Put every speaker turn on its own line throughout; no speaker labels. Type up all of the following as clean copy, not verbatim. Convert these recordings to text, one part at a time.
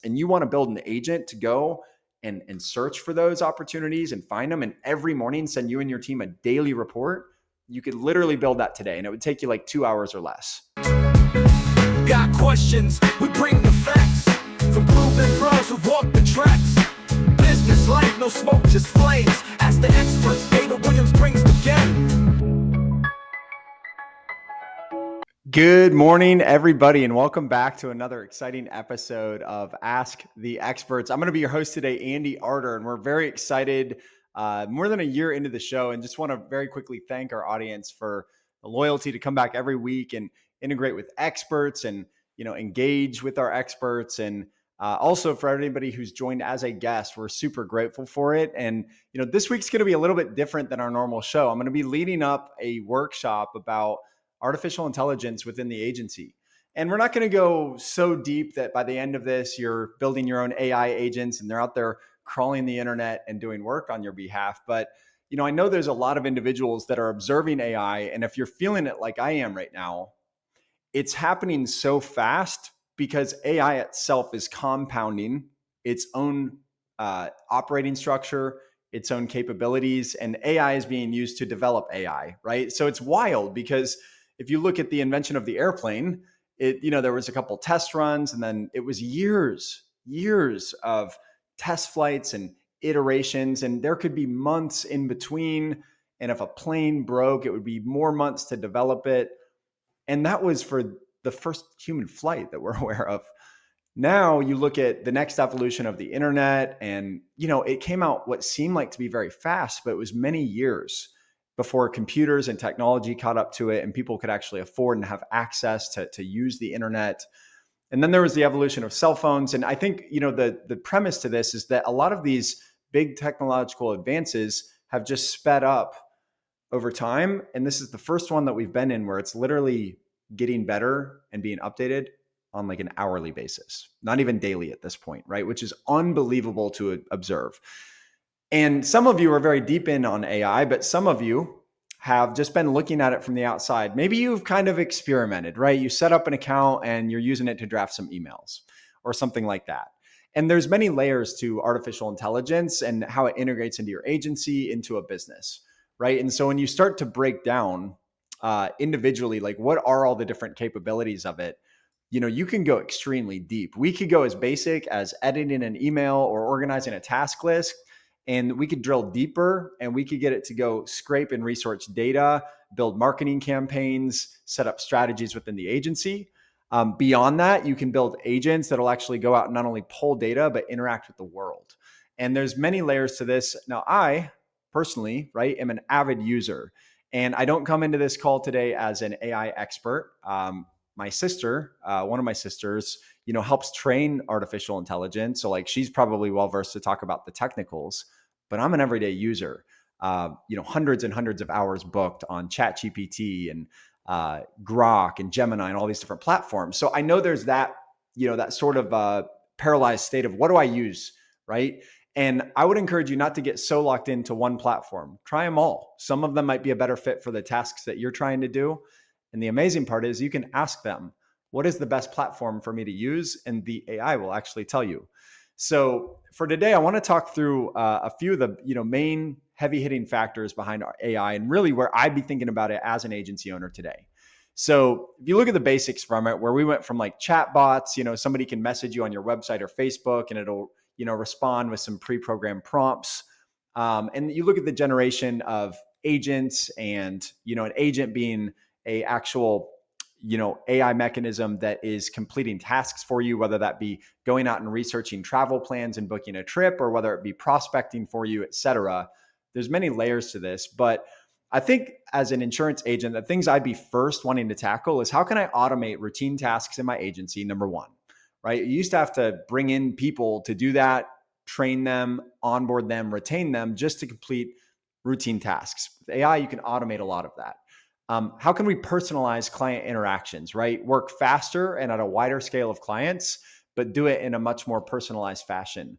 and you want to build an agent to go and search for those opportunities and find them, and every morning send you and your team a daily report, you could literally build that today, and it would take you like 2 hours or less.
Got questions, we bring the facts. From proven pros who walk the tracks. Business life, no smoke, just flames. Ask the experts, David Williams brings the game.
Good morning, everybody, and welcome back to another exciting episode of Ask the Experts. I'm going to be your host today, Andy Arter, and we're very excited, more than a year into the show, and just want to very quickly thank our audience for the loyalty to come back every week and integrate with experts and engage with our experts, and also for everybody who's joined as a guest. We're super grateful for it. And this week's going to be a little bit different than our normal show. I'm going to be leading up a workshop about artificial intelligence within the agency. And we're not going to go so deep that by the end of this, you're building your own AI agents and they're out there crawling the internet and doing work on your behalf. But, I know there's a lot of individuals that are observing AI. And if you're feeling it like I am right now, it's happening so fast because AI itself is compounding its own operating structure, its own capabilities, and AI is being used to develop AI, right? So it's wild because if you look at the invention of the airplane, there was a couple test runs, and then it was years of test flights and iterations, and there could be months in between. And if a plane broke, it would be more months to develop it. And that was for the first human flight that we're aware of. Now you look at the next evolution of the internet, and it came out what seemed like to be very fast, but it was many years before computers and technology caught up to it and people could actually afford and have access to use the internet. And then there was the evolution of cell phones. And I think, the premise to this is that a lot of these big technological advances have just sped up over time. And this is the first one that we've been in where it's literally getting better and being updated on like an hourly basis, not even daily at this point, right? Which is unbelievable to observe. And some of you are very deep in on AI, but some of you have just been looking at it from the outside. Maybe you've kind of experimented, right? You set up an account and you're using it to draft some emails or something like that. And there's many layers to artificial intelligence and how it integrates into your agency, into a business, right? And so when you start to break down individually, like what are all the different capabilities of it, you can go extremely deep. We could go as basic as editing an email or organizing a task list, and we could drill deeper and we could get it to go scrape and research data, build marketing campaigns, set up strategies within the agency. Beyond that, you can build agents that'll actually go out and not only pull data, but interact with the world. And there's many layers to this. Now, I personally, right, am an avid user. And I don't come into this call today as an AI expert. My sister, one of my sisters, helps train artificial intelligence. So like she's probably well-versed to talk about the technicals, but I'm an everyday user. Hundreds and hundreds of hours booked on ChatGPT and Grok and Gemini and all these different platforms. So I know there's that, that sort of paralyzed state of what do I use, right? And I would encourage you not to get so locked into one platform. Try them all. Some of them might be a better fit for the tasks that you're trying to do. And the amazing part is you can ask them, what is the best platform for me to use? And the AI will actually tell you. So for today, I want to talk through a few of the main heavy hitting factors behind our AI and really where I'd be thinking about it as an agency owner today. So if you look at the basics from it, where we went from like chatbots, somebody can message you on your website or Facebook and it'll respond with some pre-programmed prompts. And you look at the generation of agents and, an agent being a actual, AI mechanism that is completing tasks for you, whether that be going out and researching travel plans and booking a trip, or whether it be prospecting for you, et cetera. There's many layers to this, but I think as an insurance agent, the things I'd be first wanting to tackle is how can I automate routine tasks in my agency, number one, right? You used to have to bring in people to do that, train them, onboard them, retain them just to complete routine tasks. With AI, you can automate a lot of that. How can we personalize client interactions, right? Work faster and at a wider scale of clients, but do it in a much more personalized fashion.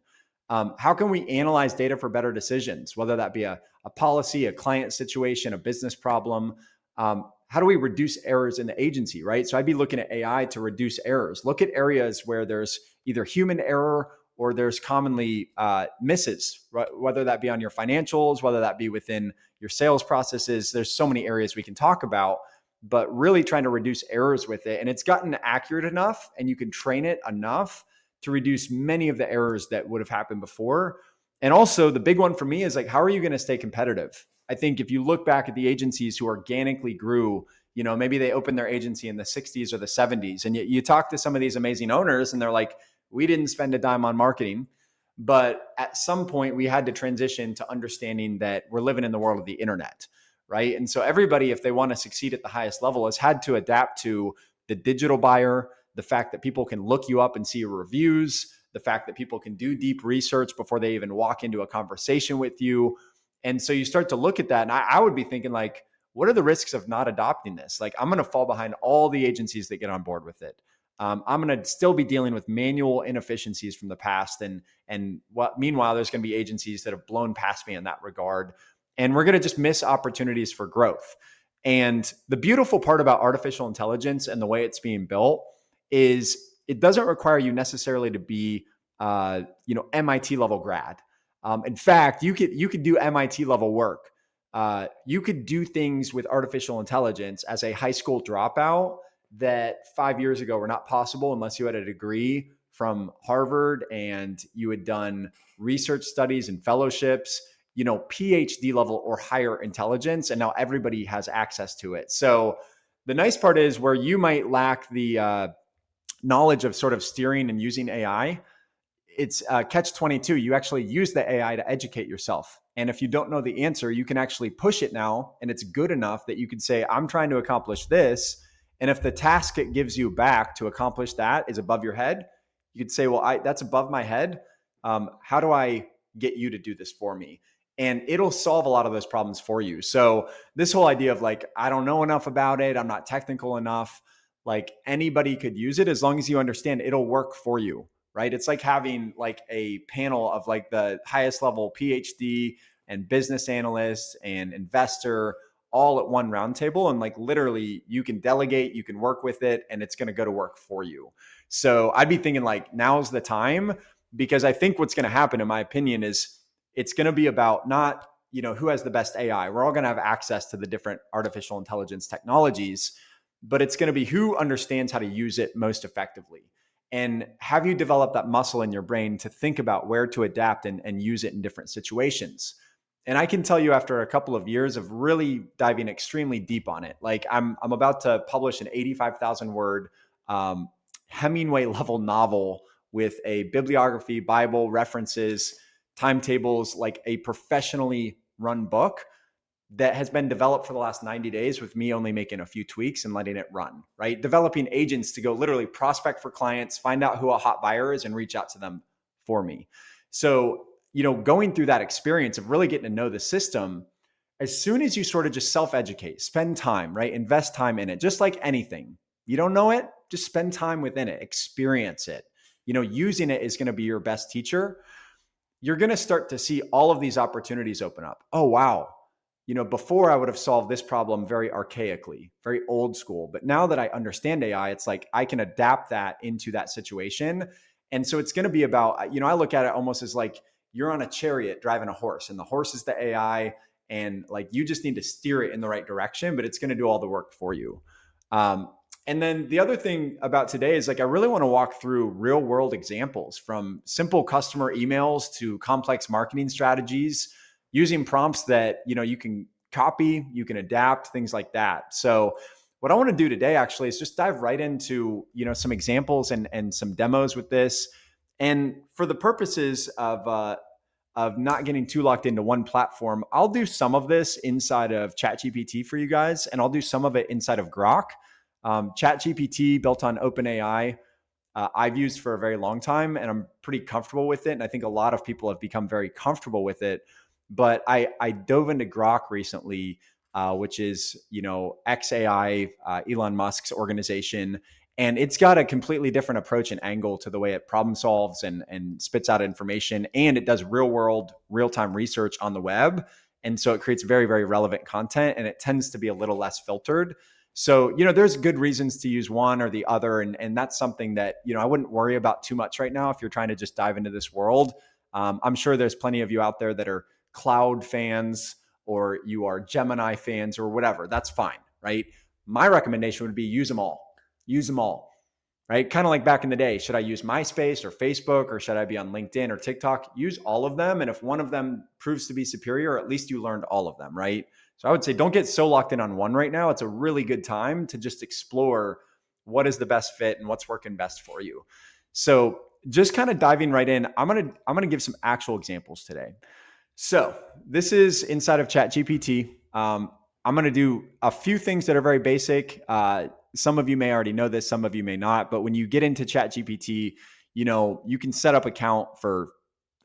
How can we analyze data for better decisions, whether that be a policy, a client situation, a business problem? How do we reduce errors in the agency, right? So I'd be looking at AI to reduce errors. Look at areas where there's either human error or there's commonly misses, right? Whether that be on your financials, whether that be within your sales processes. There's so many areas we can talk about, but really trying to reduce errors with it. And it's gotten accurate enough and you can train it enough to reduce many of the errors that would have happened before. And also the big one for me is like, how are you going to stay competitive? I think if you look back at the agencies who organically grew, maybe they opened their agency in the 60s or the 70s, and you talk to some of these amazing owners and they're like, we didn't spend a dime on marketing. But at some point, we had to transition to understanding that we're living in the world of the internet, right? And so everybody, if they want to succeed at the highest level, has had to adapt to the digital buyer, the fact that people can look you up and see your reviews, the fact that people can do deep research before they even walk into a conversation with you. And so you start to look at that, and I would be thinking like, what are the risks of not adopting this? Like, I'm going to fall behind all the agencies that get on board with it. I'm going to still be dealing with manual inefficiencies from the past, meanwhile, there's going to be agencies that have blown past me in that regard, and we're going to just miss opportunities for growth. And the beautiful part about artificial intelligence and the way it's being built is it doesn't require you necessarily to be, MIT level grad. In fact, you could do MIT level work. You could do things with artificial intelligence as a high school dropout that 5 years ago were not possible unless you had a degree from Harvard and you had done research studies and fellowships, PhD level or higher intelligence. And now everybody has access to it. So the nice part is where you might lack the knowledge of sort of steering and using AI, it's catch 22. You actually use the AI to educate yourself. And if you don't know the answer, you can actually push it now. And it's good enough that you can say, I'm trying to accomplish this. And if the task it gives you back to accomplish that is above your head, you could say, well, that's above my head. How do I get you to do this for me? And it'll solve a lot of those problems for you. So this whole idea of like, I don't know enough about it, I'm not technical enough, like anybody could use it as long as you understand it'll work for you, right? It's like having like a panel of like the highest level PhD and business analysts and investor all at one round table. And like literally you can delegate, you can work with it, and it's going to go to work for you. So I'd be thinking like now's the time, because I think what's going to happen, in my opinion, is it's going to be about not, who has the best AI. We're all going to have access to the different artificial intelligence technologies, but it's going to be who understands how to use it most effectively. And have you developed that muscle in your brain to think about where to adapt and use it in different situations? And I can tell you, after a couple of years of really diving extremely deep on it, like I'm about to publish an 85,000 word Hemingway level novel with a bibliography, Bible references, timetables, like a professionally run book that has been developed for the last 90 days with me only making a few tweaks and letting it run, right? Developing agents to go literally prospect for clients, find out who a hot buyer is, and reach out to them for me. So, going through that experience of really getting to know the system, as soon as you sort of just self-educate, spend time, right? Invest time in it, just like anything. You don't know it, just spend time within it, experience it. Using it is going to be your best teacher. You're going to start to see all of these opportunities open up. Oh, wow. Before I would have solved this problem very archaically, very old school. But now that I understand AI, it's like I can adapt that into that situation. And so it's going to be about, I look at it almost as like you're on a chariot driving a horse, and the horse is the AI. And like you just need to steer it in the right direction, but it's going to do all the work for you. And then the other thing about today is like I really want to walk through real world examples, from simple customer emails to complex marketing strategies, using prompts that, you can copy, you can adapt, things like that. So what I want to do today actually is just dive right into, some examples and some demos with this. And for the purposes of not getting too locked into one platform, I'll do some of this inside of ChatGPT for you guys, and I'll do some of it inside of Grok. ChatGPT, built on OpenAI, I've used for a very long time, and I'm pretty comfortable with it. And I think a lot of people have become very comfortable with it. But I dove into Grok recently, which is, XAI, Elon Musk's organization. And it's got a completely different approach and angle to the way it problem solves and spits out information. And it does real world, real time research on the web. And so it creates very, very relevant content, and it tends to be a little less filtered. So, there's good reasons to use one or the other. And that's something that, I wouldn't worry about too much right now if you're trying to just dive into this world. I'm sure there's plenty of you out there that are cloud fans or you are Gemini fans or whatever. That's fine, right? My recommendation would be use them all. Use them all, right? Kind of like back in the day. Should I use MySpace or Facebook or should I be on LinkedIn or TikTok? Use all of them. And if one of them proves to be superior, at least you learned all of them, right? So I would say don't get so locked in on one right now. It's a really good time to just explore what is the best fit and what's working best for you. So just kind of diving right in, I'm gonna give some actual examples today. So this is inside of ChatGPT. I'm going to do a few things that are very basic. Some of you may already know this, some of you may not. But when you get into ChatGPT, you can set up account for,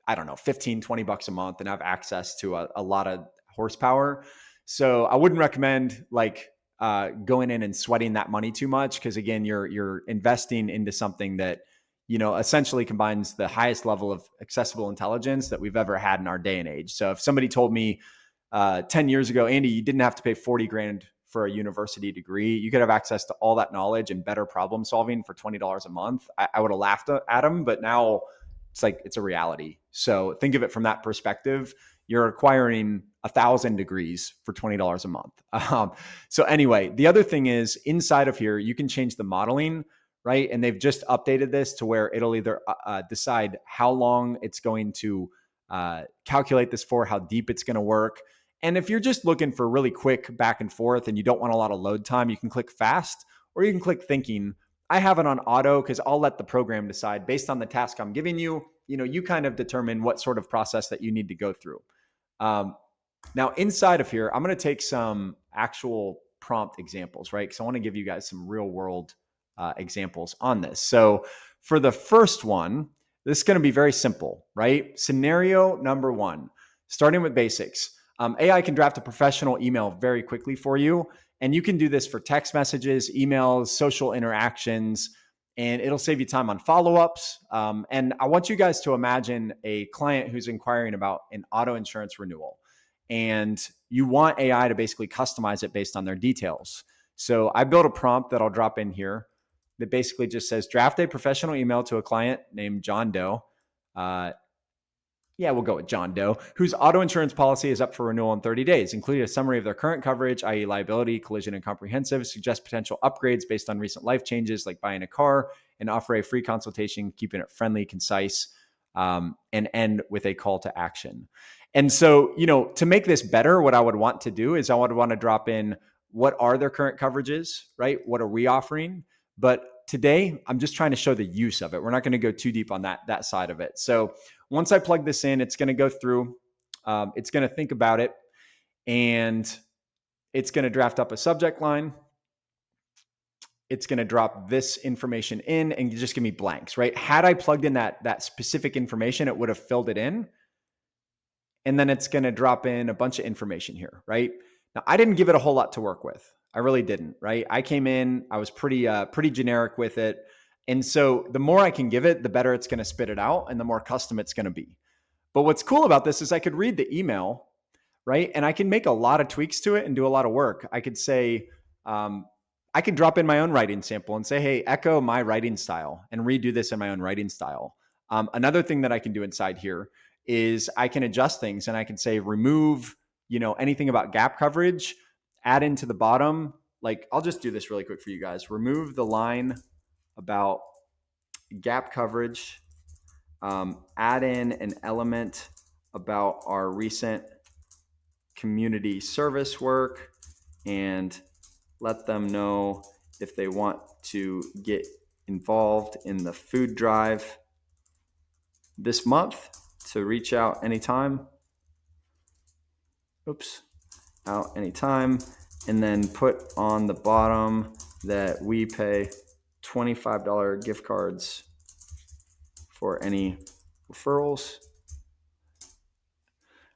I don't know, 15, 20 bucks a month and have access to a lot of horsepower. So I wouldn't recommend going in and sweating that money too much. Because again, you're investing into something that, essentially combines the highest level of accessible intelligence that we've ever had in our day and age. So if somebody told me 10 years ago, Andy, you didn't have to pay 40 grand for a university degree, you could have access to all that knowledge and better problem solving for $20 a month, I would have laughed at them. But now it's a reality. So think of it from that perspective. You're acquiring 1,000 degrees for $20 a month. So anyway, the other thing is inside of here, you can change the modeling, right? And they've just updated this to where it'll either decide how long it's going to calculate this for, how deep it's going to work. And if you're just looking for really quick back and forth and you don't want a lot of load time, you can click fast or you can click thinking. I have it on auto because I'll let the program decide based on the task I'm giving you. You kind of determine what sort of process that you need to go through. Now inside of here, I'm going to take some actual prompt examples, right? Because I want to give you guys some real world examples on this. So for the first one, this is going to be very simple, right? Scenario number one, starting with basics. AI can draft a professional email very quickly for you. And you can do this for text messages, emails, social interactions, and it'll save you time on follow-ups. And I want you guys to imagine a client who's inquiring about an auto insurance renewal. And you want AI to basically customize it based on their details. So I built a prompt that I'll drop in here that basically just says, draft a professional email to a client named John Doe. We'll go with John Doe, whose auto insurance policy is up for renewal in 30 days, including a summary of their current coverage, i.e. liability, collision, and comprehensive, suggest potential upgrades based on recent life changes like buying a car, and offer a free consultation, keeping it friendly, concise, and end with a call to action. And so, to make this better, what I would want to do is I would want to drop in what are their current coverages, right? What are we offering? But today, I'm just trying to show the use of it. We're not going to go too deep on that side of it. So once I plug this in, it's going to go through, it's going to think about it, and it's going to draft up a subject line. It's going to drop this information in and just give me blanks, right? Had I plugged in that specific information, it would have filled it in. And then it's going to drop in a bunch of information here, right? Now, I didn't give it a whole lot to work with. I really didn't, right? I came in, I was pretty generic with it. And so the more I can give it, the better it's going to spit it out and the more custom it's going to be. But what's cool about this is I could read the email, right? And I can make a lot of tweaks to it and do a lot of work. I could say, I could drop in my own writing sample and say, hey, echo my writing style and redo this in my own writing style. Another thing that I can do inside here is I can adjust things and I can say, remove, anything about gap coverage, add into the bottom. Like, I'll just do this really quick for you guys. Remove the line about gap coverage, add in an element about our recent community service work, and let them know if they want to get involved in the food drive this month to reach out anytime. Out anytime. And then put on the bottom that we pay $25 gift cards for any referrals,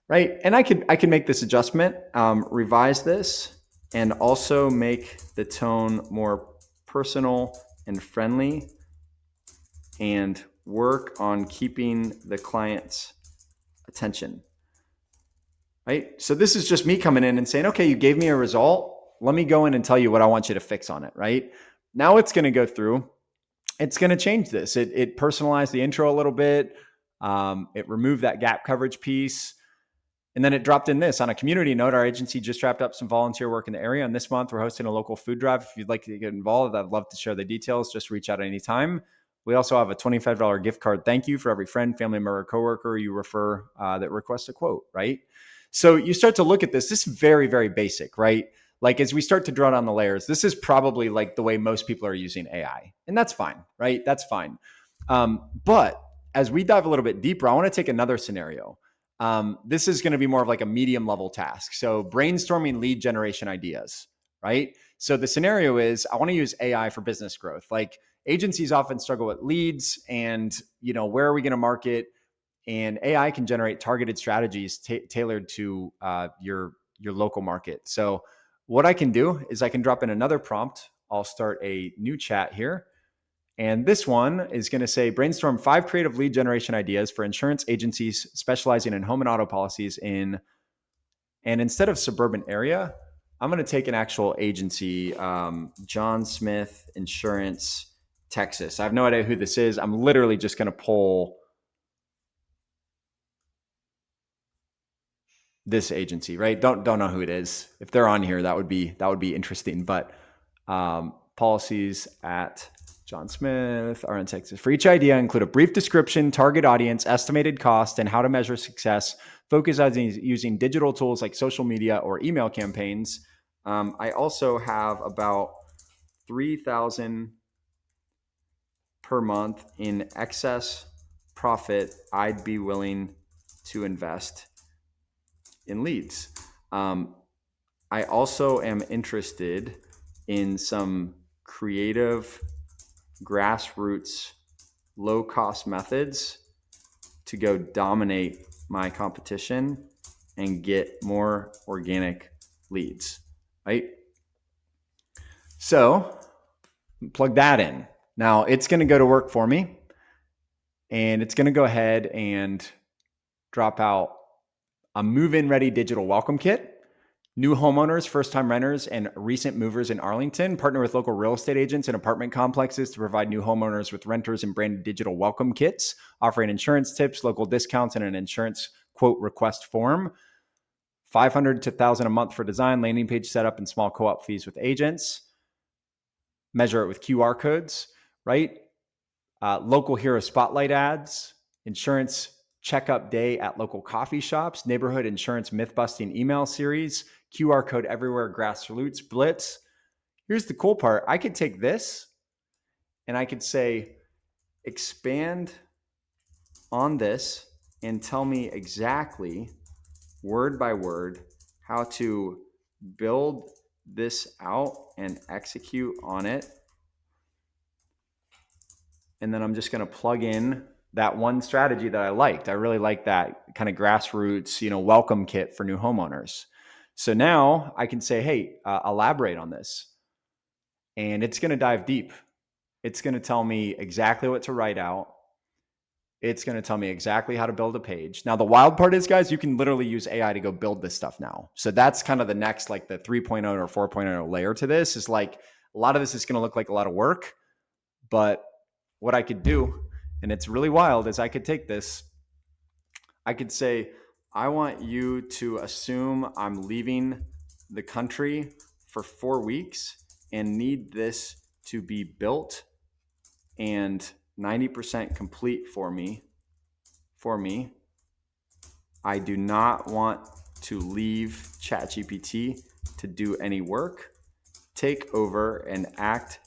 right? And I can make this adjustment, revise this, and also make the tone more personal and friendly, and work on keeping the client's attention, right? So this is just me coming in and saying, okay, you gave me a result. let me go in and tell you what I want you to fix on it, right? Now it's going to go through, it's going to change this. It personalized the intro a little bit. It removed that gap coverage piece. And then it dropped in this. On a community note, our agency just wrapped up some volunteer work in the area. And this month, we're hosting a local food drive. If you'd like to get involved, I'd love to share the details. Just reach out anytime. We also have a $25 gift card thank you for every friend, family member, coworker you refer that requests a quote, right? So you start to look at this. This is very, very basic, right? Like as we start to draw down the layers, this is probably like the way most people are using AI. And that's fine, right? That's fine. But as we dive a little bit deeper, I want to take another scenario. This is going to be more of like a medium level task. So brainstorming lead generation ideas, right? So the scenario is I want to use AI for business growth. Like agencies often struggle with leads and, where are we going to market? And AI can generate targeted strategies tailored to your local market. So what I can do is I can drop in another prompt. I'll start a new chat here. And this one is going to say brainstorm 5 creative lead generation ideas for insurance agencies specializing in home and auto policies and instead of suburban area, I'm going to take an actual agency, John Smith Insurance, Texas. I have no idea who this is. I'm literally just going to pull this agency, right? Don't know who it is. If they're on here, that would be interesting. But policies at John Smith are in Texas. For each idea, include a brief description, target audience, estimated cost, and how to measure success. Focus on using digital tools like social media or email campaigns. I also have about 3,000 per month in excess profit I'd be willing to invest in leads. I also am interested in some creative grassroots low cost methods to go dominate my competition and get more organic leads, right? So plug that in. Now it's going to go to work for me and it's going to go ahead and drop out a move-in ready digital welcome kit. New homeowners, first-time renters, and recent movers in Arlington partner with local real estate agents and apartment complexes to provide new homeowners with renters and branded digital welcome kits, offering insurance tips, local discounts, and an insurance quote request form. $500 to $1,000 a month for design, landing page setup, and small co-op fees with agents. Measure it with QR codes, right? Local hero spotlight ads, insurance checkup day at local coffee shops, neighborhood insurance myth-busting email series, QR code everywhere, grassroots blitz. Here's the cool part. I could take this and I could say, expand on this and tell me exactly, word by word, how to build this out and execute on it. And then I'm just going to plug in that one strategy that I liked. I really like that kind of grassroots, welcome kit for new homeowners. So now I can say, hey, elaborate on this. And it's going to dive deep. It's going to tell me exactly what to write out. It's going to tell me exactly how to build a page. Now, the wild part is, guys, you can literally use AI to go build this stuff now. So that's kind of the next, like the 3.0 or 4.0 layer to this is like, a lot of this is going to look like a lot of work, but what I could do, and it's really wild, is I could take this, I could say, I want you to assume I'm leaving the country for 4 weeks and need this to be built and 90% complete for me. I do not want to leave ChatGPT to do any work. Take over and act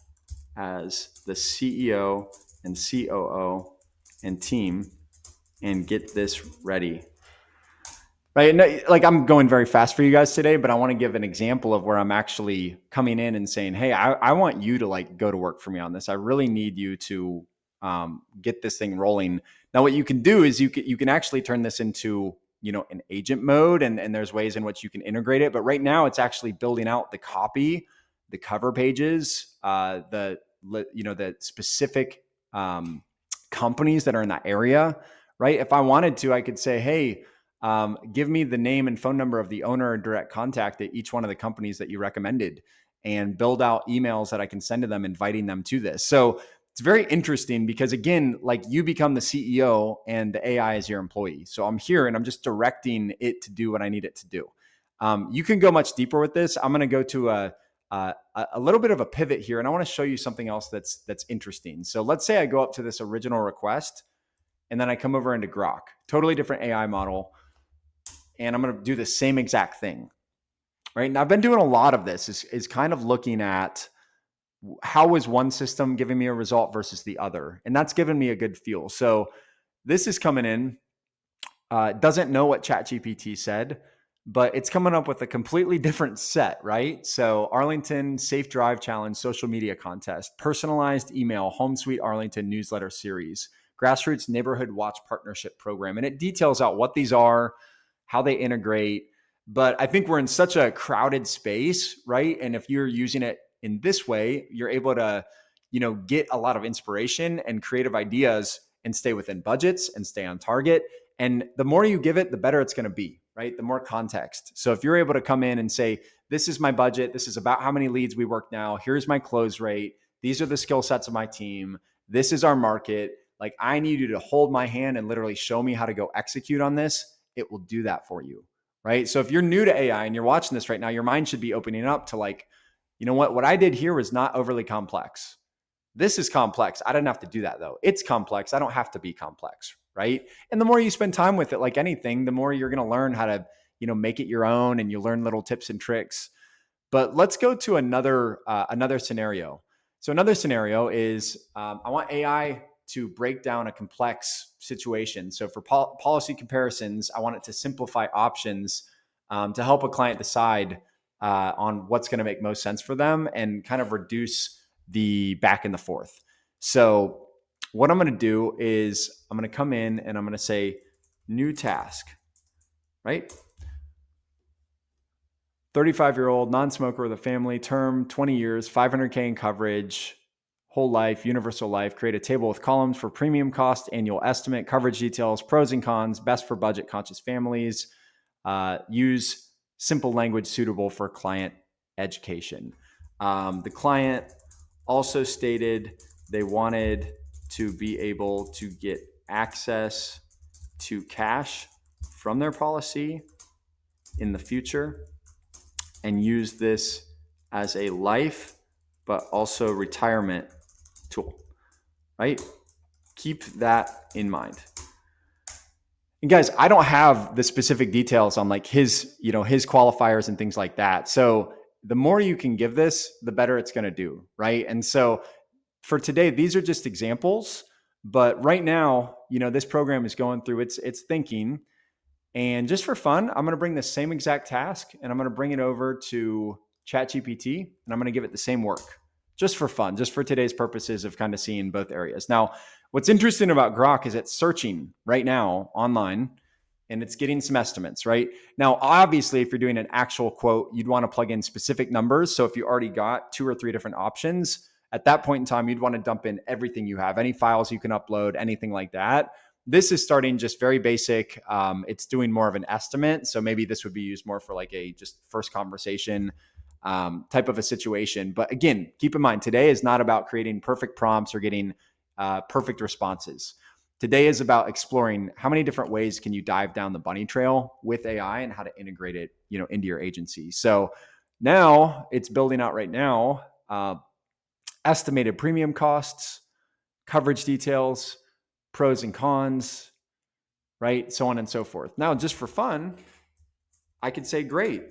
as the CEO and COO and team and get this ready. Right? No, like I'm going very fast for you guys today, but I want to give an example of where I'm actually coming in and saying, hey, I want you to like go to work for me on this. I really need you to get this thing rolling. Now, what you can do is you can actually turn this into, an agent mode, and there's ways in which you can integrate it. But right now it's actually building out the copy, the cover pages, the specific companies that are in that area, right? If I wanted to, I could say, hey, Give me the name and phone number of the owner or direct contact at each one of the companies that you recommended, and build out emails that I can send to them, inviting them to this. So it's very interesting because, again, like, you become the CEO and the AI is your employee. So I'm here and I'm just directing it to do what I need it to do. You can go much deeper with this. I'm going to go to a little bit of a pivot here, and I want to show you something else that's interesting. So let's say I go up to this original request, and then I come over into Grok, totally different AI model, and I'm going to do the same exact thing, right? And I've been doing a lot of this is kind of looking at how is one system giving me a result versus the other, and that's given me a good feel. So this is coming in, doesn't know what ChatGPT said, but it's coming up with a completely different set, right? So Arlington Safe Drive Challenge social media contest, personalized email, Home Sweet Arlington newsletter series, grassroots neighborhood watch partnership program. And it details out what these are, how they integrate. But I think we're in such a crowded space, right? And if you're using it in this way, you're able to, get a lot of inspiration and creative ideas and stay within budgets and stay on target. And the more you give it, the better it's going to be, right? The more context. So if you're able to come in and say, this is my budget, this is about how many leads we work now, here's my close rate, these are the skill sets of my team, this is our market, like, I need you to hold my hand and literally show me how to go execute on this, it will do that for you, right? So if you're new to AI and you're watching this right now, your mind should be opening up to, like, you know what I did here was not overly complex. This is complex. I didn't have to do that though. It's complex. I don't have to be complex, right? And the more you spend time with it, like anything, the more you're going to learn how to, make it your own, and you learn little tips and tricks. But let's go to another scenario. So another scenario is, I want AI to break down a complex situation. So for policy comparisons, I want it to simplify options, to help a client decide on what's going to make most sense for them, and kind of reduce the back and the forth. So what I'm going to do is I'm going to come in and I'm going to say new task, right? 35-year-old non-smoker with a family, term 20 years, 500K in coverage, whole life, universal life. Create a table with columns for premium cost, annual estimate, coverage details, pros and cons, best for budget conscious families. Use simple language suitable for client education. The client also stated they wanted to be able to get access to cash from their policy in the future, and use this as a life but also retirement tool, right? Keep that in mind. And guys, I don't have the specific details on, like, his qualifiers and things like that. So the more you can give this, the better it's going to do, right? And so for today, these are just examples, but right now, this program is going through its thinking. And just for fun, I'm going to bring the same exact task and I'm going to bring it over to ChatGPT, and I'm going to give it the same work, just for fun, just for today's purposes of kind of seeing both areas. Now, what's interesting about Grok is it's searching right now online, and it's getting some estimates, right? Now, obviously, if you're doing an actual quote, you'd want to plug in specific numbers. So if you already got 2 or 3 different options, at that point in time, you'd want to dump in everything you have, any files you can upload, anything like that. This is starting just very basic. It's doing more of an estimate. So maybe this would be used more for like a just first conversation type of a situation. But again, keep in mind, today is not about creating perfect prompts or getting perfect responses. Today is about exploring how many different ways can you dive down the bunny trail with AI and how to integrate it, into your agency. So now it's building out right now, estimated premium costs, coverage details, pros and cons, right? So on and so forth. Now, just for fun, I could say, great,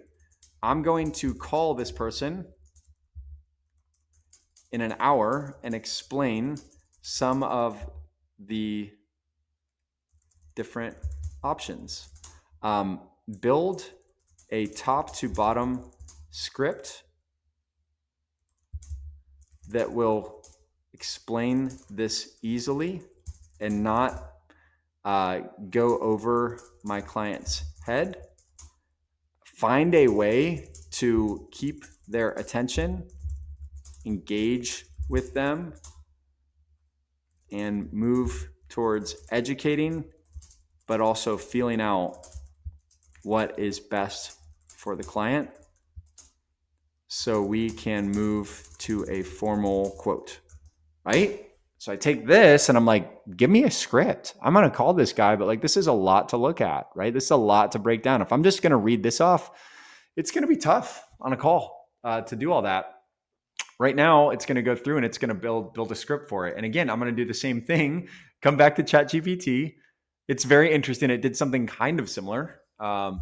I'm going to call this person in an hour and explain some of the different options. Build a top to bottom script that will explain this easily and not go over my client's head. Find a way to keep their attention, engage with them, and move towards educating, but also feeling out what is best for the client so we can move to a formal quote, right? So I take this and I'm like, give me a script. I'm going to call this guy, but like, this is a lot to look at, right? This is a lot to break down. If I'm just going to read this off, it's going to be tough on a call to do all that. Right now, it's going to go through and it's going to build a script for it. And again, I'm going to do the same thing. Come back to ChatGPT. It's very interesting. It did something kind of similar, but I'm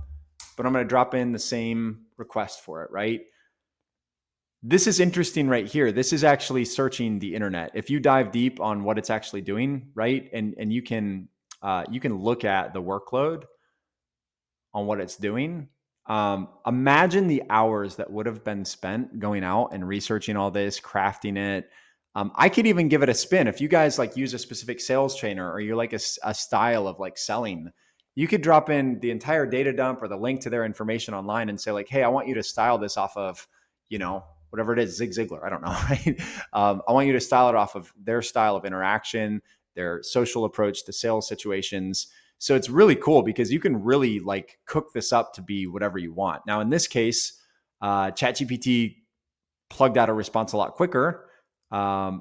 going to drop in the same request for it, right? This is interesting right here. This is actually searching the internet. If you dive deep on what it's actually doing, right, and you can look at the workload on what it's doing. Imagine the hours that would have been spent going out and researching all this, crafting it. I could even give it a spin. If you guys like use a specific sales trainer or you're like a style of like selling, you could drop in the entire data dump or the link to their information online and say like, hey, I want you to style this off of, whatever it is, Zig Ziglar. I don't know, right? I want you to style it off of their style of interaction, their social approach to sales situations. So it's really cool because you can really like cook this up to be whatever you want. Now, in this case, ChatGPT plugged out a response a lot quicker, and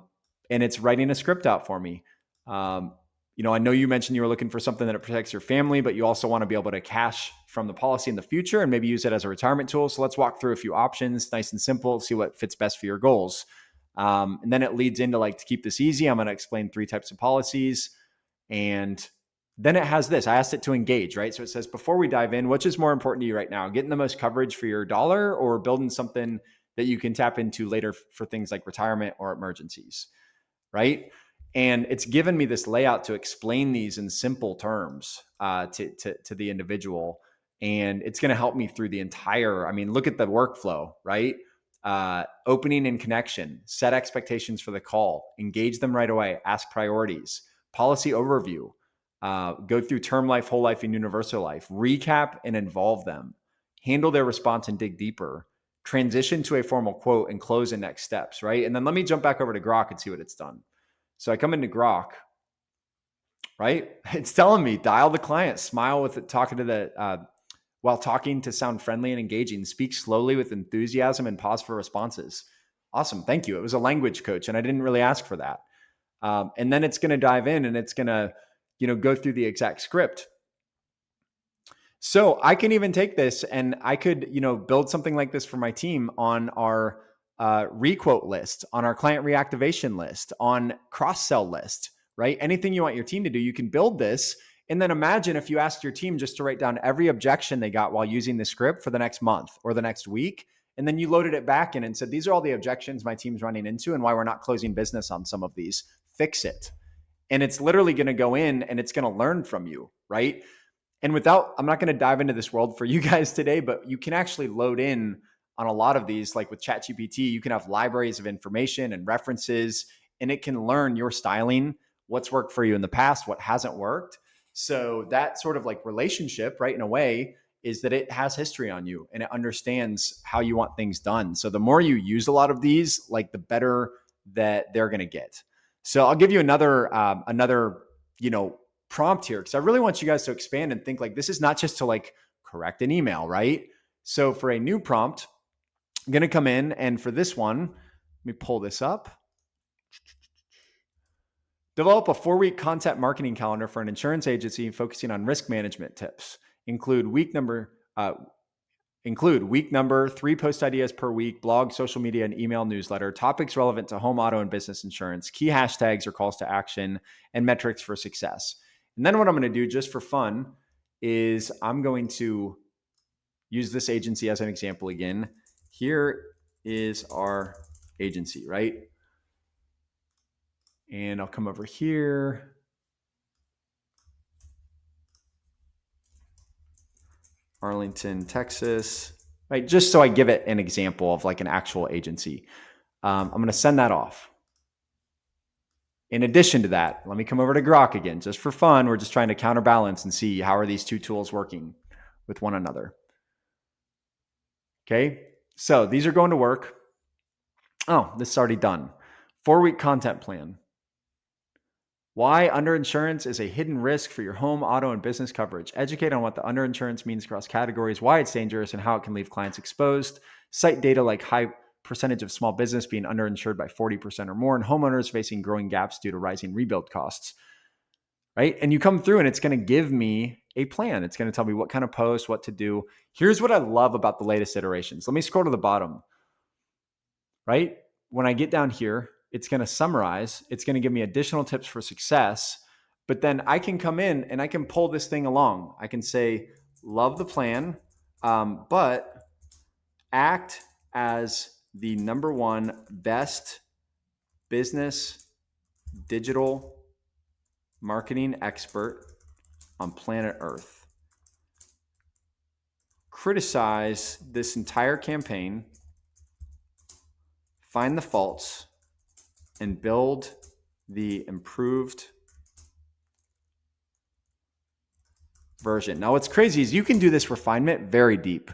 it's writing a script out for me. I know you mentioned you were looking for something that protects your family, but you also want to be able to cash from the policy in the future and maybe use it as a retirement tool. So let's walk through a few options, nice and simple, see what fits best for your goals. And then it leads into like, to keep this easy, I'm going to explain 3 types of policies. And then it has this. I asked it to engage, right? So it says, before we dive in, which is more important to you right now? Getting the most coverage for your dollar or building something that you can tap into later for things like retirement or emergencies, right? And it's given me this layout to explain these in simple terms to the individual. And it's going to help me through the entire, look at the workflow, right? Opening and connection, set expectations for the call, engage them right away, ask priorities, policy overview, go through term life, whole life, and universal life, recap and involve them, handle their response and dig deeper, transition to a formal quote and close in next steps, right? And then let me jump back over to Grok and see what it's done. So I come into Grok, right? It's telling me dial the client, smile with it, while talking to sound friendly and engaging, speak slowly with enthusiasm and pause for responses. Awesome. Thank you. It was a language coach and I didn't really ask for that. And then it's going to dive in and it's going to, go through the exact script. So I can even take this and I could, build something like this for my team on our requote list, on our client reactivation list, on cross-sell list, right? Anything you want your team to do, you can build this. And then imagine if you asked your team just to write down every objection they got while using the script for the next month or the next week. And then you loaded it back in and said, these are all the objections my team's running into and why we're not closing business on some of these. Fix it. And it's literally going to go in and it's going to learn from you, right? And I'm not going to dive into this world for you guys today, but you can actually load in on a lot of these, like with ChatGPT, you can have libraries of information and references, and it can learn your styling, what's worked for you in the past, what hasn't worked. So that sort of like relationship, right, in a way, is that it has history on you and it understands how you want things done. So the more you use a lot of these, like the better that they're going to get. So I'll give you another prompt here, because I really want you guys to expand and think like this is not just to like correct an email, right? So for a new prompt, I'm going to come in, and for this one, let me pull this up. Develop a 4-week content marketing calendar for an insurance agency focusing on risk management tips. Include week number, 3 post ideas per week, blog, social media, and email newsletter, topics relevant to home, auto, and business insurance, key hashtags or calls to action, and metrics for success. And then what I'm going to do just for fun is I'm going to use this agency as an example again. Here is our agency, right? And I'll come over here. Arlington, Texas, right? Just so I give it an example of like an actual agency. I'm going to send that off. In addition to that, let me come over to Grok again, just for fun. We're just trying to counterbalance and see how are these two tools working with one another. Okay, so these are going to work. Oh, this is already done. 4-week content plan. Why underinsurance is a hidden risk for your home, auto, and business coverage. Educate on what the underinsurance means across categories, why it's dangerous, and how it can leave clients exposed. Cite data like high percentage of small business being underinsured by 40% or more, and homeowners facing growing gaps due to rising rebuild costs. Right? And you come through and it's going to give me a plan. It's going to tell me what kind of post, what to do. Here's what I love about the latest iterations. Let me scroll to the bottom. Right? When I get down here, it's going to summarize. It's going to give me additional tips for success. But then I can come in and I can pull this thing along. I can say, love the plan, but act as the number one best business digital marketing expert on planet Earth. Criticize this entire campaign, find the faults, and build the improved version. Now, what's crazy is you can do this refinement very deep.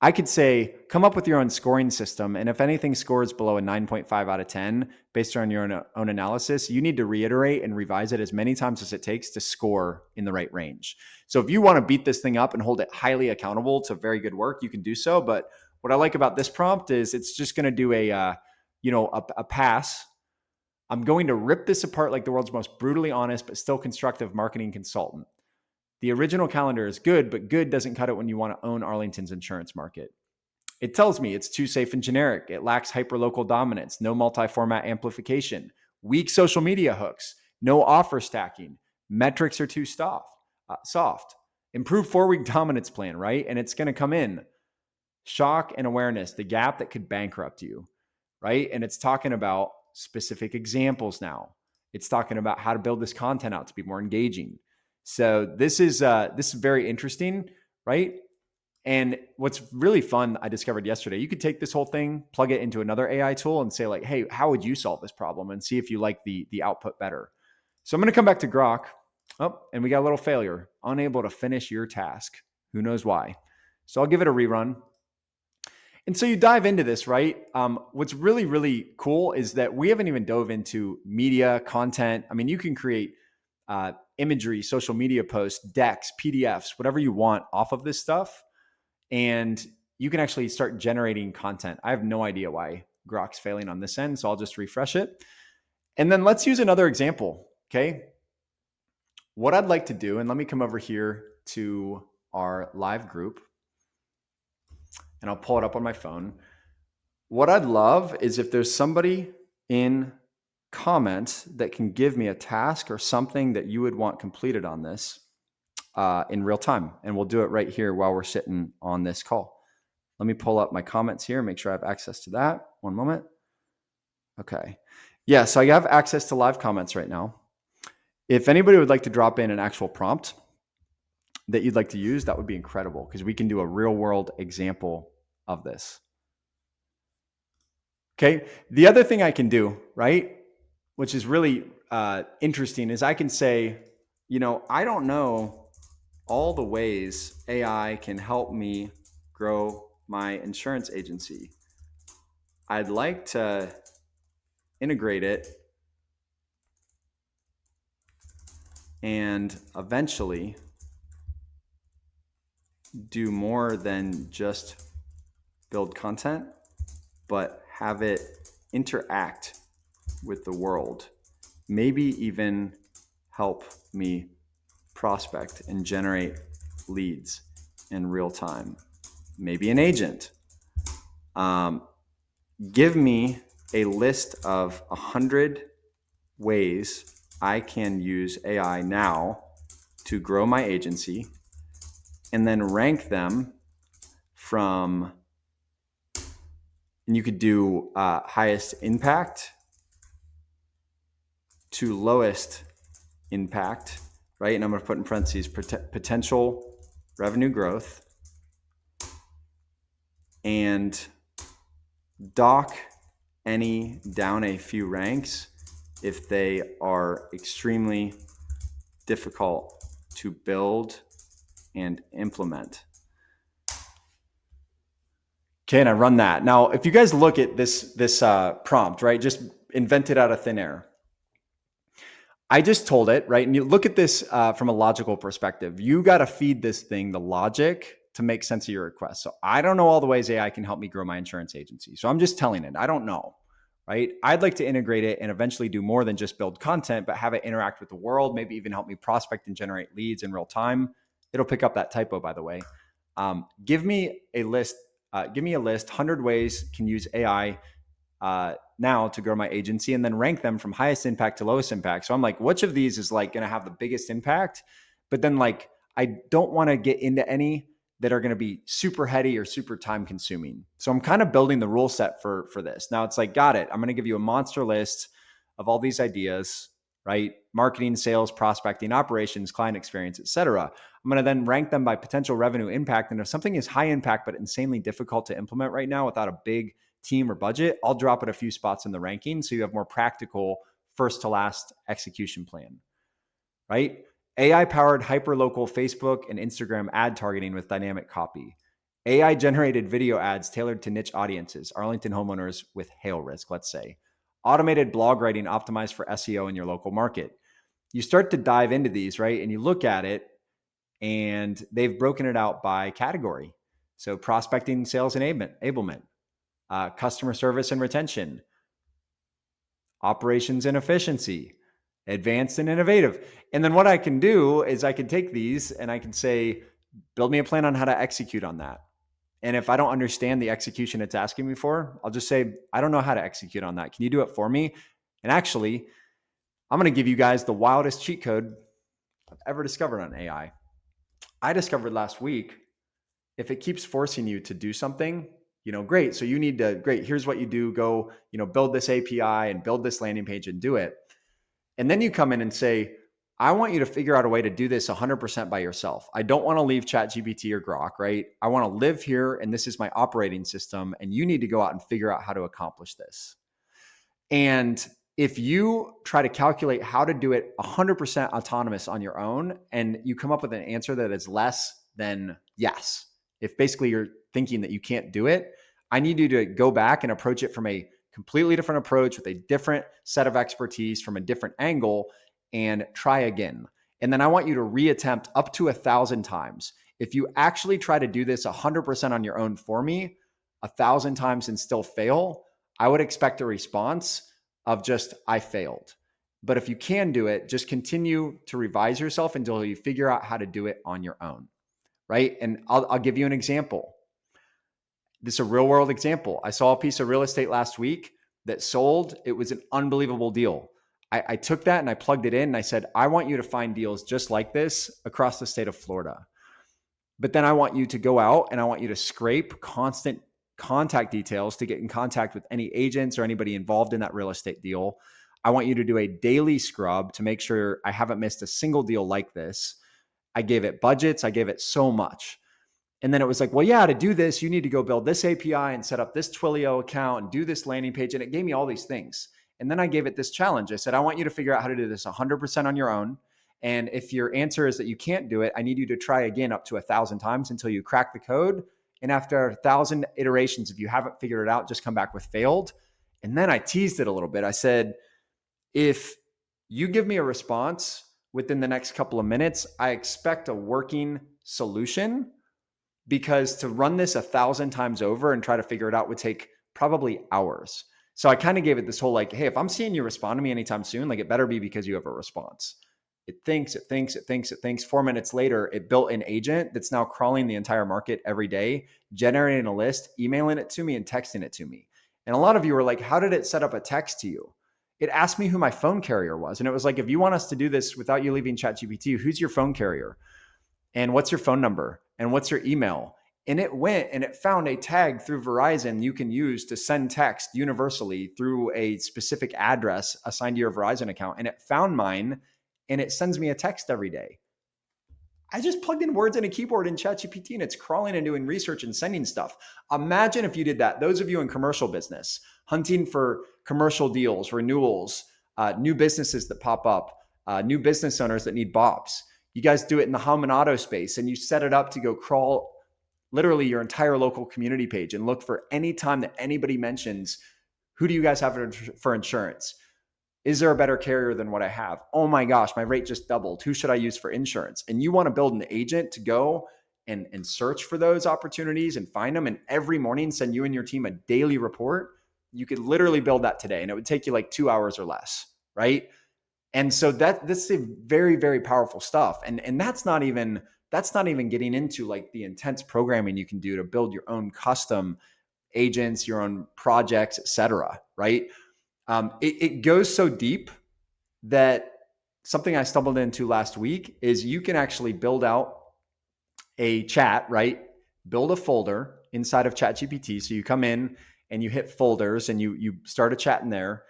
I could say, come up with your own scoring system. And if anything scores below a 9.5 out of 10, based on your own analysis, you need to reiterate and revise it as many times as it takes to score in the right range. So if you want to beat this thing up and hold it highly accountable to very good work, you can do so. But what I like about this prompt is it's just going to do a pass. I'm going to rip this apart like the world's most brutally honest, but still constructive marketing consultant. The original calendar is good, but good doesn't cut it when you want to own Arlington's insurance market. It tells me it's too safe and generic. It lacks hyperlocal dominance, no multi-format amplification, weak social media hooks, no offer stacking. Metrics are too soft. Improve 4-week dominance plan, right? And it's going to come in. Shock and awareness, the gap that could bankrupt you, right? And it's talking about specific examples now. It's talking about how to build this content out to be more engaging. So this is very interesting, right? And what's really fun, I discovered yesterday, you could take this whole thing, plug it into another AI tool and say like, hey, how would you solve this problem? And see if you like the output better. So I'm going to come back to Grok. Oh, and we got a little failure, unable to finish your task. Who knows why? So I'll give it a rerun. And so you dive into this, right? What's really, really cool is that we haven't even dove into media, content. I mean, you can create imagery, social media posts, decks, PDFs, whatever you want off of this stuff. And you can actually start generating content. I have no idea why Grok's failing on this end, so I'll just refresh it. And then let's use another example, okay? What I'd like to do, and let me come over here to our live group, and I'll pull it up on my phone. What I'd love is if there's somebody in comments that can give me a task or something that you would want completed on this in real time. And we'll do it right here while we're sitting on this call. Let me pull up my comments here, make sure I have access to that. One moment. Okay. Yeah, so I have access to live comments right now. If anybody would like to drop in an actual prompt that you'd like to use, that would be incredible because we can do a real world example of this. Okay. The other thing I can do, right, which is really interesting, is I can say, I don't know all the ways AI can help me grow my insurance agency. I'd like to integrate it and eventually do more than just build content, but have it interact with the world, maybe even help me prospect and generate leads in real time, maybe an agent. Give me a list of 100 ways I can use AI now to grow my agency, and then rank them from, and you could do highest impact to lowest impact, right? And I'm going to put in parentheses potential revenue growth, and dock any down a few ranks if they are extremely difficult to build and implement. Okay, and I run that. Now, if you guys look at this prompt, right, just invented out of thin air, I just told it, right? And you look at this from a logical perspective. You got to feed this thing the logic to make sense of your request. So I don't know all the ways AI can help me grow my insurance agency. So I'm just telling it, I don't know, right? I'd like to integrate it and eventually do more than just build content, but have it interact with the world, maybe even help me prospect and generate leads in real time. It'll pick up that typo, by the way. Give me a list. Give me a list, 100 ways can use AI now to grow my agency, and then rank them from highest impact to lowest impact. So I'm like, which of these is like going to have the biggest impact? But then like, I don't want to get into any that are going to be super heady or super time consuming. So I'm kind of building the rule set for this. Now it's like, got it. I'm going to give you a monster list of all these ideas, right? Marketing, sales, prospecting, operations, client experience, etc. I'm going to then rank them by potential revenue impact. And if something is high impact but insanely difficult to implement right now without a big team or budget, I'll drop it a few spots in the ranking so you have more practical first to last execution plan, right? AI powered hyperlocal Facebook and Instagram ad targeting with dynamic copy. AI generated video ads tailored to niche audiences, Arlington homeowners with hail risk, let's say. Automated blog writing optimized for SEO in your local market. You start to dive into these, right? And you look at it and they've broken it out by category. So prospecting, sales enablement, customer service and retention, operations and efficiency, advanced and innovative. And then what I can do is I can take these and I can say, build me a plan on how to execute on that. And if I don't understand the execution it's asking me for, I'll just say, I don't know how to execute on that. Can you do it for me? And actually, I'm going to give you guys the wildest cheat code I've ever discovered on AI. I discovered last week, if it keeps forcing you to do something, great. So you need to, great, here's what you do. Go, build this API and build this landing page and do it. And then you come in and say, I want you to figure out a way to do this 100% by yourself. I don't want to leave ChatGPT or Grok, right? I want to live here and this is my operating system and you need to go out and figure out how to accomplish this. And if you try to calculate how to do it 100% autonomous on your own and you come up with an answer that is less than yes, if basically you're thinking that you can't do it, I need you to go back and approach it from a completely different approach with a different set of expertise from a different angle and try again. And then I want you to reattempt up to 1,000 times. If you actually try to do this 100% on your own for me, 1,000 times and still fail, I would expect a response of just, I failed. But if you can do it, just continue to revise yourself until you figure out how to do it on your own, right? And I'll give you an example. This is a real world example. I saw a piece of real estate last week that sold. It was an unbelievable deal. I took that and I plugged it in and I said, I want you to find deals just like this across the state of Florida. But then I want you to go out and I want you to scrape constant contact details to get in contact with any agents or anybody involved in that real estate deal. I want you to do a daily scrub to make sure I haven't missed a single deal like this. I gave it budgets. I gave it so much. And then it was like, well, yeah, to do this, you need to go build this API and set up this Twilio account and do this landing page. And it gave me all these things. And then I gave it this challenge. I said, I want you to figure out how to do this 100% on your own. And if your answer is that you can't do it, I need you to try again up to 1,000 times until you crack the code. And after 1,000 iterations, if you haven't figured it out, just come back with failed. And then I teased it a little bit. I said, if you give me a response within the next couple of minutes, I expect a working solution, because to run this 1,000 times over and try to figure it out would take probably hours. So I kind of gave it this whole like, hey, if I'm seeing you respond to me anytime soon, like it better be because you have a response. It thinks. 4 minutes later, it built an agent that's now crawling the entire market every day, generating a list, emailing it to me and texting it to me. And a lot of you were like, how did it set up a text to you? It asked me who my phone carrier was. And it was like, if you want us to do this without you leaving ChatGPT, who's your phone carrier? And what's your phone number? And what's your email? And it went and it found a tag through Verizon you can use to send text universally through a specific address assigned to your Verizon account. And it found mine and it sends me a text every day. I just plugged in words in a keyboard in ChatGPT and it's crawling and doing research and sending stuff. Imagine if you did that. Those of you in commercial business, hunting for commercial deals, renewals, new businesses that pop up, new business owners that need bops. You guys do it in the home and auto space and you set it up to go crawl literally your entire local community page and look for any time that anybody mentions, who do you guys have for insurance? Is there a better carrier than what I have? Oh my gosh, my rate just doubled. Who should I use for insurance? And you want to build an agent to go and search for those opportunities and find them, and every morning send you and your team a daily report. You could literally build that today, and it would take you like 2 hours or less, right? And so this is very, very powerful stuff. And that's not even getting into like the intense programming you can do to build your own custom agents, your own projects, etc. Right? It goes so deep that something I stumbled into last week is you can actually build out a chat, right? Build a folder inside of ChatGPT. So you come in and you hit folders and you start a chat in there,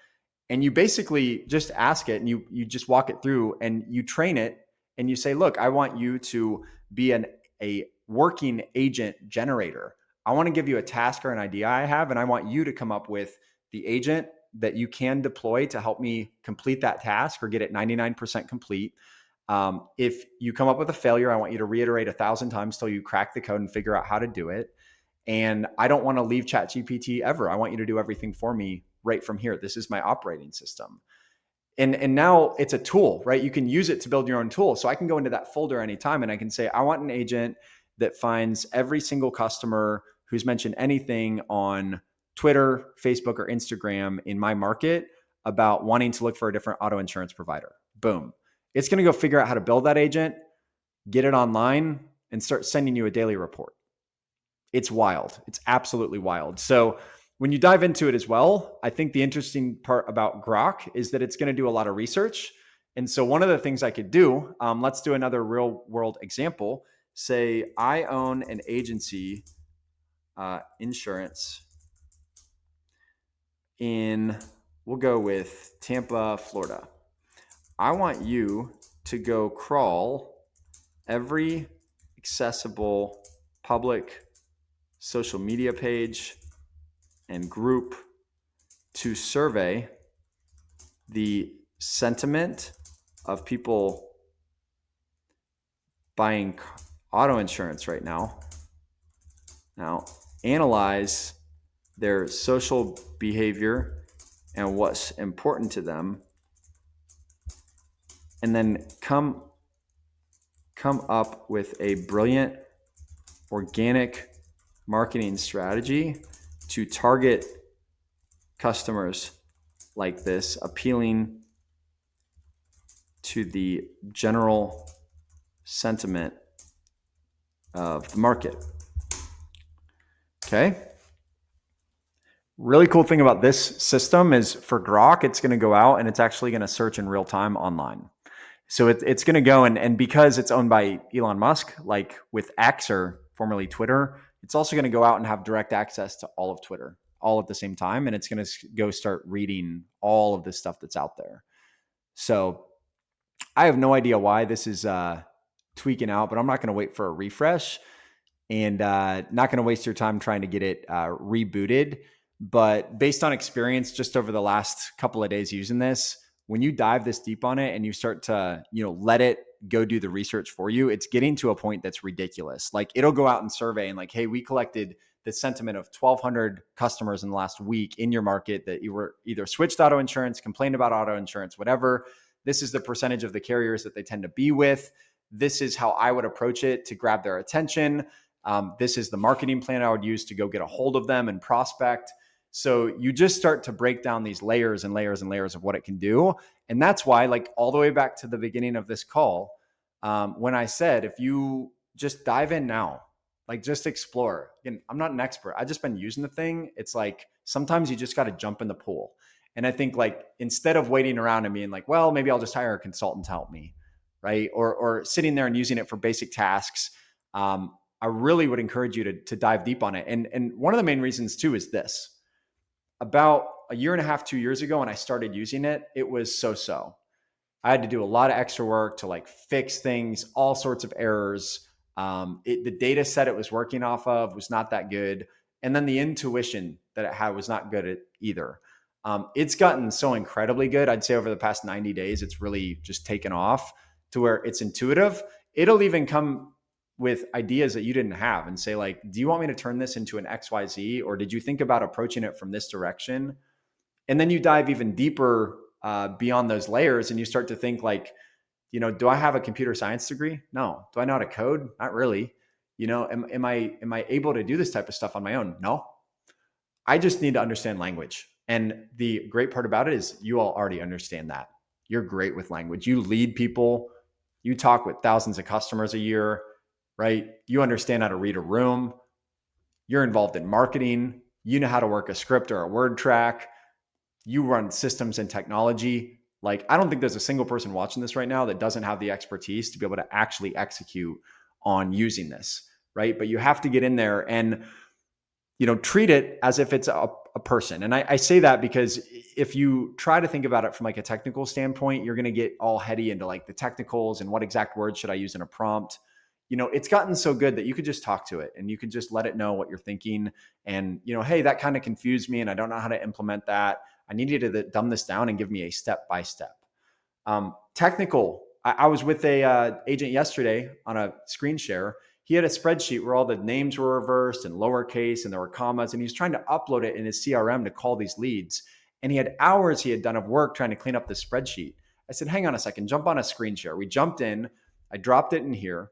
and you basically just ask it, and you just walk it through, and you train it, and you say, look, I want you to be a working agent generator. I want to give you a task or an idea I have, and I want you to come up with the agent that you can deploy to help me complete that task or get it 99% complete. If you come up with a failure, I want you to reiterate 1,000 times till you crack the code and figure out how to do it. And I don't want to leave ChatGPT ever. I want you to do everything for me right from here. This is my operating system. And now it's a tool, right? You can use it to build your own tool. So I can go into that folder anytime and I can say, I want an agent that finds every single customer who's mentioned anything on Twitter, Facebook, or Instagram in my market about wanting to look for a different auto insurance provider. Boom. It's going to go figure out how to build that agent, get it online, and start sending you a daily report. It's wild. It's absolutely wild. So when you dive into it as well, I think the interesting part about Grok is that it's going to do a lot of research. And so one of the things I could do, let's do another real world example. Say I own an agency, insurance we'll go with Tampa, Florida. I want you to go crawl every accessible public social media page and group to survey the sentiment of people buying auto insurance right now. Now, analyze their social behavior and what's important to them, and then come up with a brilliant organic marketing strategy to target customers like this, appealing to the general sentiment of the market. Okay. Really cool thing about this system is for Grok, it's going to go out and it's actually going to search in real time online. So it's going to go and because it's owned by Elon Musk, like with X or formerly Twitter, it's also going to go out and have direct access to all of Twitter all at the same time. And it's going to go start reading all of this stuff that's out there. So I have no idea why this is tweaking out, but I'm not going to wait for a refresh and not going to waste your time trying to get it rebooted. But based on experience, just over the last couple of days using this, when you dive this deep on it and you start to, let it go do the research for you, it's getting to a point that's ridiculous. Like it'll go out and survey and like, hey, we collected the sentiment of 1,200 customers in the last week in your market that you were either switched auto insurance, complained about auto insurance, whatever. This is the percentage of the carriers that they tend to be with. This is how I would approach it to grab their attention. This is the marketing plan I would use to go get a hold of them and prospect. So you just start to break down these layers and layers and layers of what it can do. And that's why, like all the way back to the beginning of this call, when I said, if you just dive in now, like just explore. Again, I'm not an expert. I've just been using the thing. It's like, sometimes you just got to jump in the pool. And I think like, instead of waiting around and being like, well, maybe I'll just hire a consultant to help me, right? Or sitting there and using it for basic tasks. I really would encourage you to dive deep on it. And one of the main reasons too is this. About a year and a half, 2 years ago, when I started using it, it was so-so. I had to do a lot of extra work to like fix things, all sorts of errors. The data set it was working off of was not that good. And then the intuition that it had was not good either. It's gotten so incredibly good. I'd say over the past 90 days, it's really just taken off to where it's intuitive. It'll even come with ideas that you didn't have and say like, do you want me to turn this into an XYZ? Or did you think about approaching it from this direction? And then you dive even deeper beyond those layers, and you start to think like, do I have a computer science degree? No. Do I know how to code? Not really. Am I able to do this type of stuff on my own? No. I just need to understand language. And the great part about it is you all already understand that. You're great with language. You lead people. You talk with thousands of customers a year, right? You understand how to read a room. You're involved in marketing. You know how to work a script or a word track. You run systems and technology. Like, I don't think there's a single person watching this right now that doesn't have the expertise to be able to actually execute on using this, right? But you have to get in there and treat it as if it's a person. And I say that because if you try to think about it from like a technical standpoint, you're going to get all heady into like the technicals and what exact words should I use in a prompt. It's gotten so good that you could just talk to it and you could just let it know what you're thinking. And, hey, that kind of confused me and I don't know how to implement that. I need you to dumb this down and give me a step-by-step. Technical. I was with a agent yesterday on a screen share. He had a spreadsheet where all the names were reversed and lowercase and there were commas, and he was trying to upload it in his CRM to call these leads. And he had hours he had done of work trying to clean up this spreadsheet. I said, hang on a second, jump on a screen share. We jumped in, I dropped it in here,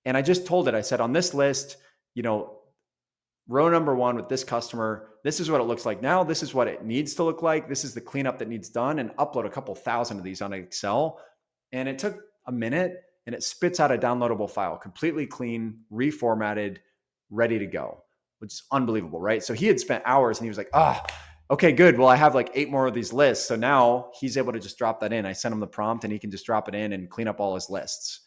and I just told it, I said, on this list, row number 1 with this customer, this is what it looks like now. This is what it needs to look like. This is the cleanup that needs done, and upload a couple thousand of these on Excel. And it took a minute, and it spits out a downloadable file, completely clean, reformatted, ready to go, which is unbelievable, right? So he had spent hours and he was like, okay, good. Well, I have like 8 more of these lists. So now he's able to just drop that in. I sent him the prompt and he can just drop it in and clean up all his lists.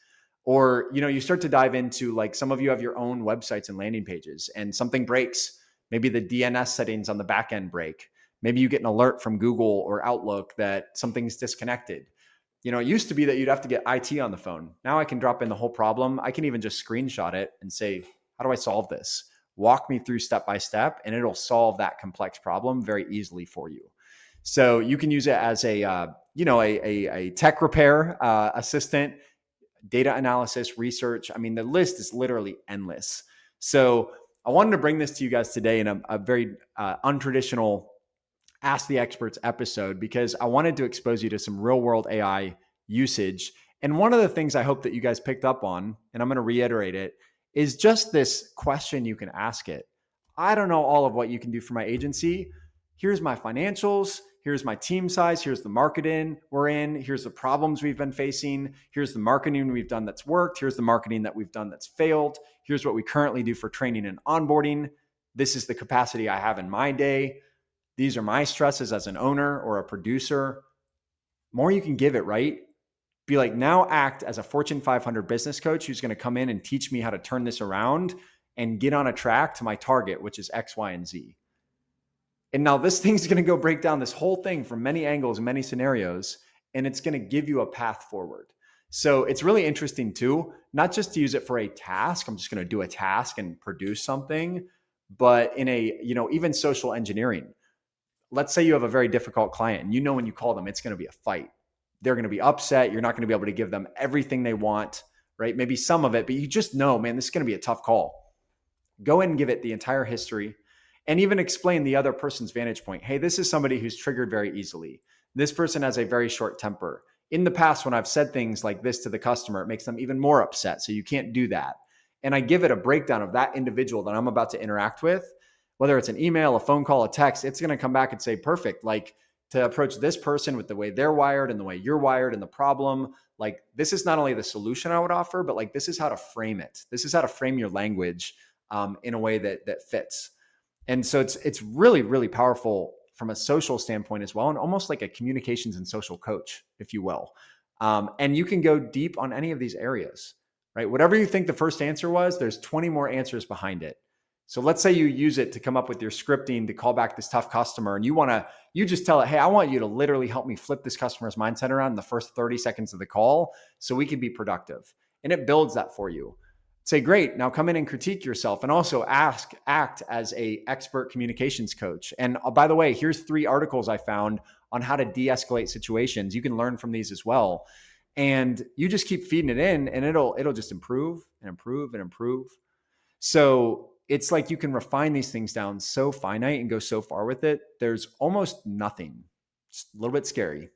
Or, you start to dive into, like, some of you have your own websites and landing pages and something breaks. Maybe the DNS settings on the back end break. Maybe you get an alert from Google or Outlook that something's disconnected. It used to be that you'd have to get IT on the phone. Now I can drop in the whole problem. I can even just screenshot it and say, how do I solve this? Walk me through step by step, and it'll solve that complex problem very easily for you. So you can use it as a tech repair assistant, data analysis, research. I mean, the list is literally endless. So I wanted to bring this to you guys today in a very untraditional Ask the Experts episode, because I wanted to expose you to some real world AI usage. And one of the things I hope that you guys picked up on, and I'm going to reiterate it, is just this question you can ask it. I don't know all of what you can do for my agency. Here's my financials. Here's my team size. Here's the marketing we're in. Here's the problems we've been facing. Here's the marketing we've done that's worked. Here's the marketing that we've done that's failed. Here's what we currently do for training and onboarding. This is the capacity I have in my day. These are my stresses as an owner or a producer. More you can give it, right? Be like, now act as a Fortune 500 business coach who's going to come in and teach me how to turn this around and get on a track to my target, which is X, Y, and Z. And now this thing's going to go break down this whole thing from many angles, many scenarios, and it's going to give you a path forward. So it's really interesting too, not just to use it for a task. I'm just going to do a task and produce something, but in even social engineering. Let's say you have a very difficult client and when you call them, it's going to be a fight. They're going to be upset. You're not going to be able to give them everything they want, right? Maybe some of it, but you just know, man, this is going to be a tough call. Go in and give it the entire history and even explain the other person's vantage point. Hey, this is somebody who's triggered very easily. This person has a very short temper. In the past, when I've said things like this to the customer, it makes them even more upset. So you can't do that. And I give it a breakdown of that individual that I'm about to interact with. Whether it's an email, a phone call, a text, it's going to come back and say, perfect, like, to approach this person with the way they're wired and the way you're wired and the problem. Like, this is not only the solution I would offer, but like, this is how to frame it. This is how to frame your language in a way that fits. And so it's really, really powerful from a social standpoint as well, and almost like a communications and social coach, if you will. And you can go deep on any of these areas, right? Whatever you think the first answer was, there's 20 more answers behind it. So let's say you use it to come up with your scripting to call back this tough customer, and you just tell it, hey, I want you to literally help me flip this customer's mindset around in the first 30 seconds of the call so we can be productive. And it builds that for you. Say, great, now come in and critique yourself, and also act as a expert communications coach. And by the way, here's 3 articles I found on how to de-escalate situations. You can learn from these as well. And you just keep feeding it in, and it'll just improve and improve and improve. So it's like you can refine these things down so finite and go so far with it. There's almost nothing. It's a little bit scary,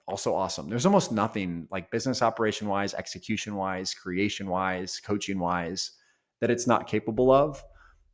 also awesome. There's almost nothing like business operation wise, execution wise, creation wise, coaching wise that it's not capable of.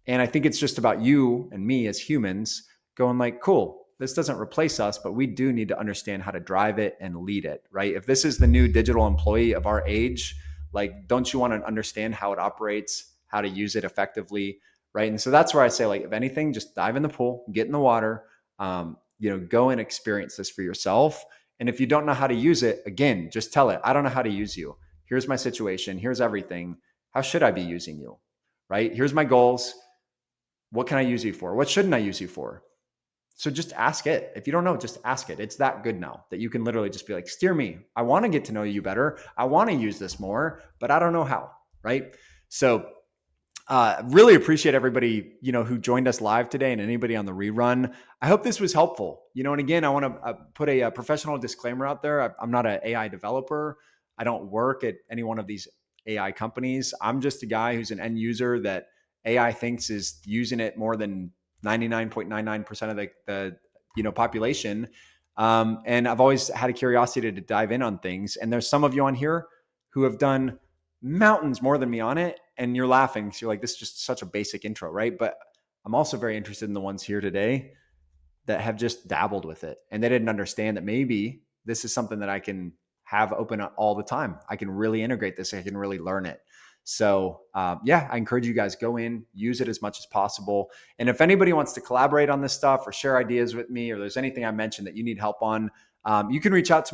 And I think it's just about you and me as humans going like, cool, this doesn't replace us, but we do need to understand how to drive it and lead it, right? If this is the new digital employee of our age, like, don't you want to understand how it operates, how to use it effectively, right? And so that's where I say, like, if anything, just dive in the pool, get in the water, go and experience this for yourself. And if you don't know how to use it, again, just tell it, I don't know how to use you. Here's my situation. Here's everything. How should I be using you? Right? Here's my goals. What can I use you for? What shouldn't I use you for? So just ask it. If you don't know, just ask it. It's that good now that you can literally just be like, steer me. I want to get to know you better. I want to use this more, but I don't know how. Right? So really appreciate everybody, who joined us live today and anybody on the rerun. I hope this was helpful. And again, I want to put a professional disclaimer out there. I'm not an AI developer. I don't work at any one of these AI companies. I'm just a guy who's an end user that AI thinks is using it more than 99.99% of the population. And I've always had a curiosity to dive in on things. And there's some of you on here who have done mountains more than me on it, and you're laughing because you're like, this is just such a basic intro, right? But I'm also very interested in the ones here today that have just dabbled with it and they didn't understand that maybe this is something that I can have open all the time. I can really integrate this. I can really learn it. So I encourage you guys, go in, use it as much as possible. And if anybody wants to collaborate on this stuff or share ideas with me, or there's anything I mentioned that you need help on, you can reach out to me